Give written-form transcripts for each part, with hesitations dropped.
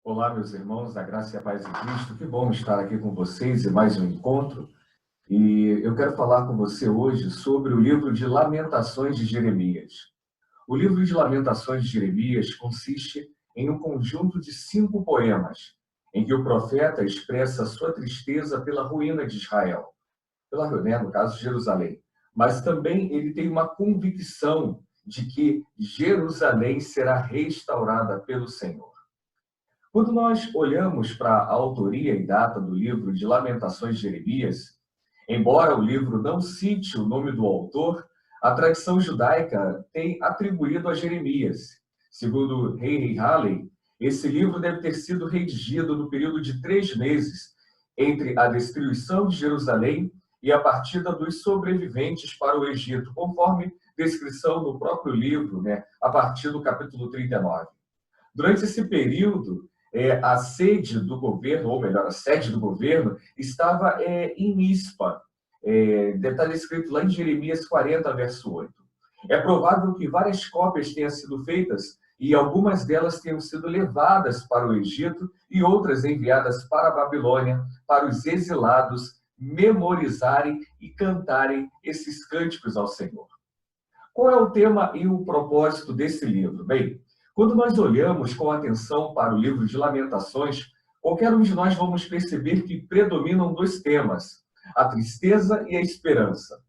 Olá, meus irmãos, da graça e a paz de Cristo. Que bom estar aqui com vocês e mais um encontro. E eu quero falar com você hoje sobre o livro de Lamentações de Jeremias. O livro de Lamentações de Jeremias consiste em um conjunto de 5 poemas, em que o profeta expressa sua tristeza pela ruína de Israel, no caso, Jerusalém. Mas também ele tem uma convicção de que Jerusalém será restaurada pelo Senhor. Quando nós olhamos para a autoria e data do livro de Lamentações de Jeremias, embora o livro não cite o nome do autor, a tradição judaica tem atribuído a Jeremias. Segundo Rei Halley, esse livro deve ter sido redigido no período de 3 meses, entre a destruição de Jerusalém e a partida dos sobreviventes para o Egito, conforme descrição no próprio livro, a partir do capítulo 39. Durante esse período, a sede do governo, ou melhor, a sede do governo, estava em Mispa. Deve estar escrito lá em Jeremias 40, verso 8. É provável que várias cópias tenham sido feitas e algumas delas tenham sido levadas para o Egito e outras enviadas para a Babilônia, para os exilados memorizarem e cantarem esses cânticos ao Senhor. Qual é o tema e o propósito desse livro? Bem, quando nós olhamos com atenção para o livro de Lamentações, qualquer um de nós vamos perceber que predominam 2 temas, a tristeza e a esperança.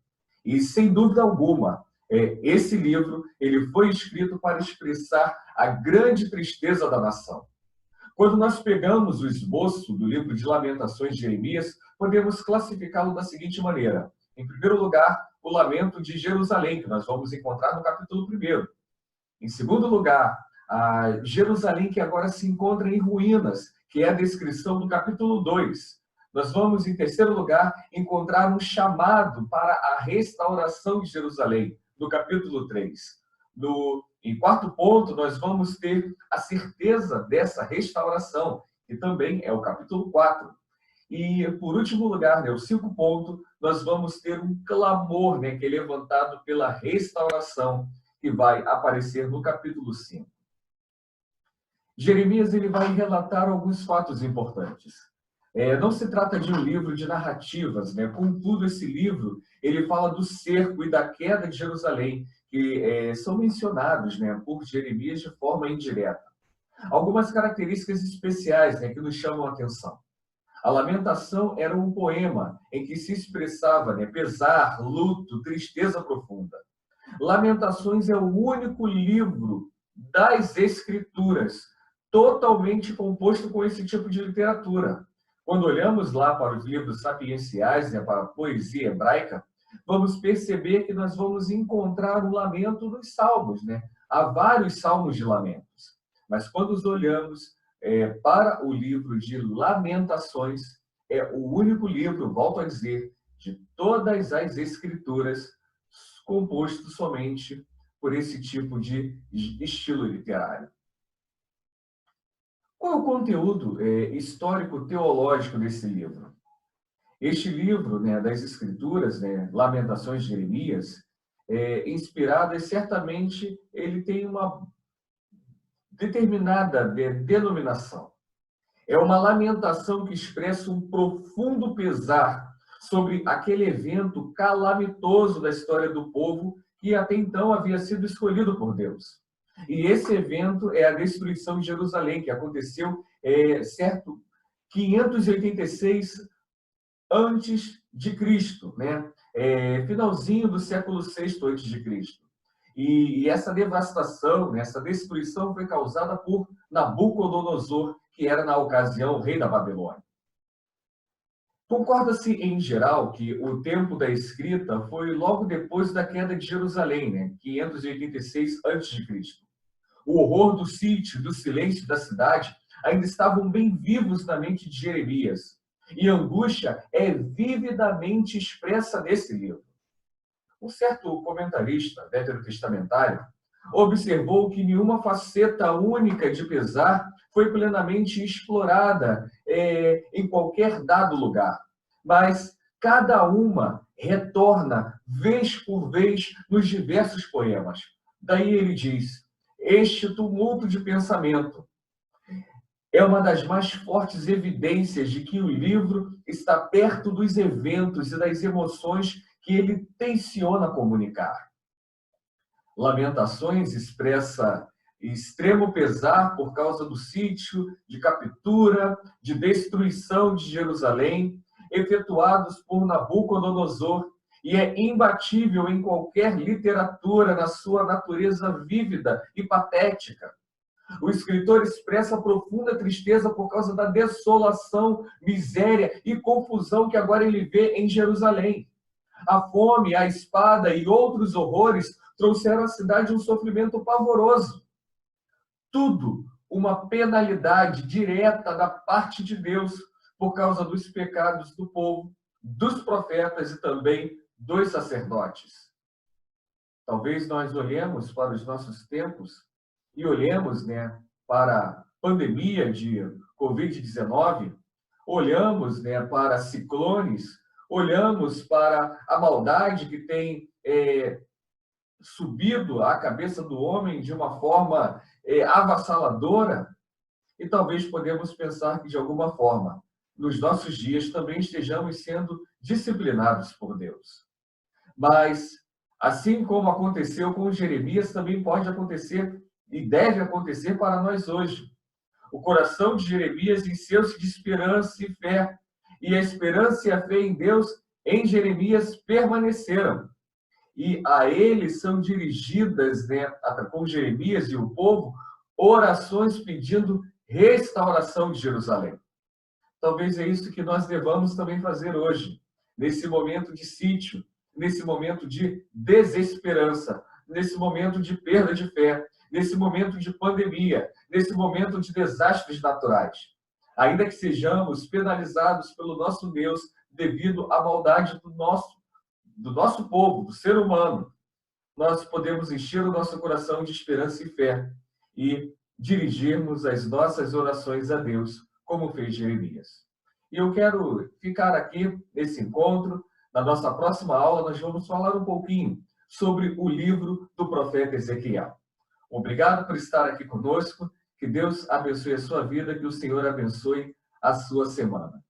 E, sem dúvida alguma, esse livro ele foi escrito para expressar a grande tristeza da nação. Quando nós pegamos o esboço do livro de Lamentações de Jeremias, podemos classificá-lo da seguinte maneira. Em primeiro lugar, o lamento de Jerusalém, que nós vamos encontrar no capítulo 1. Em segundo lugar, a Jerusalém que agora se encontra em ruínas, que é a descrição do capítulo 2. Nós vamos, em terceiro lugar, encontrar um chamado para a restauração de Jerusalém, no capítulo 3. Em quarto ponto, nós vamos ter a certeza dessa restauração, que também é o capítulo 4. E, por último lugar, o 5 ponto, nós vamos ter um clamor, que é levantado pela restauração, que vai aparecer no capítulo 5. Jeremias ele vai relatar alguns fatos importantes. Não se trata de um livro de narrativas, contudo, esse livro ele fala do cerco e da queda de Jerusalém, que são mencionados por Jeremias de forma indireta. Algumas características especiais que nos chamam a atenção. A lamentação era um poema em que se expressava pesar, luto, tristeza profunda. Lamentações é o único livro das Escrituras totalmente composto com esse tipo de literatura. Quando olhamos lá para os livros sapienciais, para a poesia hebraica, vamos perceber que nós vamos encontrar o lamento nos salmos. Há vários salmos de lamentos. Mas quando olhamos para o livro de Lamentações, é o único livro, volto a dizer, de todas as Escrituras composto somente por esse tipo de estilo literário. Qual é o conteúdo histórico-teológico desse livro? Este livro das Escrituras, Lamentações de Jeremias, inspirado, certamente, ele tem uma determinada denominação. É uma lamentação que expressa um profundo pesar sobre aquele evento calamitoso da história do povo que até então havia sido escolhido por Deus. E esse evento é a destruição de Jerusalém, que aconteceu, 586 antes de Cristo, finalzinho do século VI antes de Cristo. E essa devastação, essa destruição foi causada por Nabucodonosor, que era, na ocasião, o rei da Babilônia. Concorda-se, em geral, que o tempo da escrita foi logo depois da queda de Jerusalém, 586 a.C. O horror do sítio, do silêncio da cidade, ainda estavam bem vivos na mente de Jeremias. E a angústia é vividamente expressa nesse livro. Um certo comentarista veterotestamentário observou que nenhuma faceta única de pesar foi plenamente explorada em qualquer dado lugar, mas cada uma retorna vez por vez nos diversos poemas. Daí ele diz: este tumulto de pensamento é uma das mais fortes evidências de que o livro está perto dos eventos e das emoções que ele tenciona comunicar. Lamentações expressa extremo pesar por causa do sítio, de captura, de destruição de Jerusalém, efetuados por Nabucodonosor, e é imbatível em qualquer literatura na sua natureza vívida e patética. O escritor expressa profunda tristeza por causa da desolação, miséria e confusão que agora ele vê em Jerusalém. A fome, a espada e outros horrores trouxeram à cidade um sofrimento pavoroso. Tudo uma penalidade direta da parte de Deus por causa dos pecados do povo, dos profetas e também dos sacerdotes. Talvez nós olhemos para os nossos tempos e olhemos, para a pandemia de Covid-19, olhamos, para ciclones, olhamos para a maldade que tem subido à cabeça do homem de uma forma avassaladora, e talvez podemos pensar que, de alguma forma, nos nossos dias também estejamos sendo disciplinados por Deus. Mas, assim como aconteceu com Jeremias, também pode acontecer e deve acontecer para nós hoje. O coração de Jeremias encheu-se de esperança e fé, e a esperança e a fé em Deus em Jeremias permaneceram. E a ele são dirigidas, com Jeremias e o povo, orações pedindo restauração de Jerusalém. Talvez é isso que nós devamos também fazer hoje, nesse momento de sítio, nesse momento de desesperança, nesse momento de perda de fé, nesse momento de pandemia, nesse momento de desastres naturais. Ainda que sejamos penalizados pelo nosso Deus devido à maldade do nosso povo, do ser humano, nós podemos encher o nosso coração de esperança e fé e dirigirmos as nossas orações a Deus, como fez Jeremias. E eu quero ficar aqui nesse encontro. Na nossa próxima aula, nós vamos falar um pouquinho sobre o livro do profeta Ezequiel. Obrigado por estar aqui conosco. Que Deus abençoe a sua vida, que o Senhor abençoe a sua semana.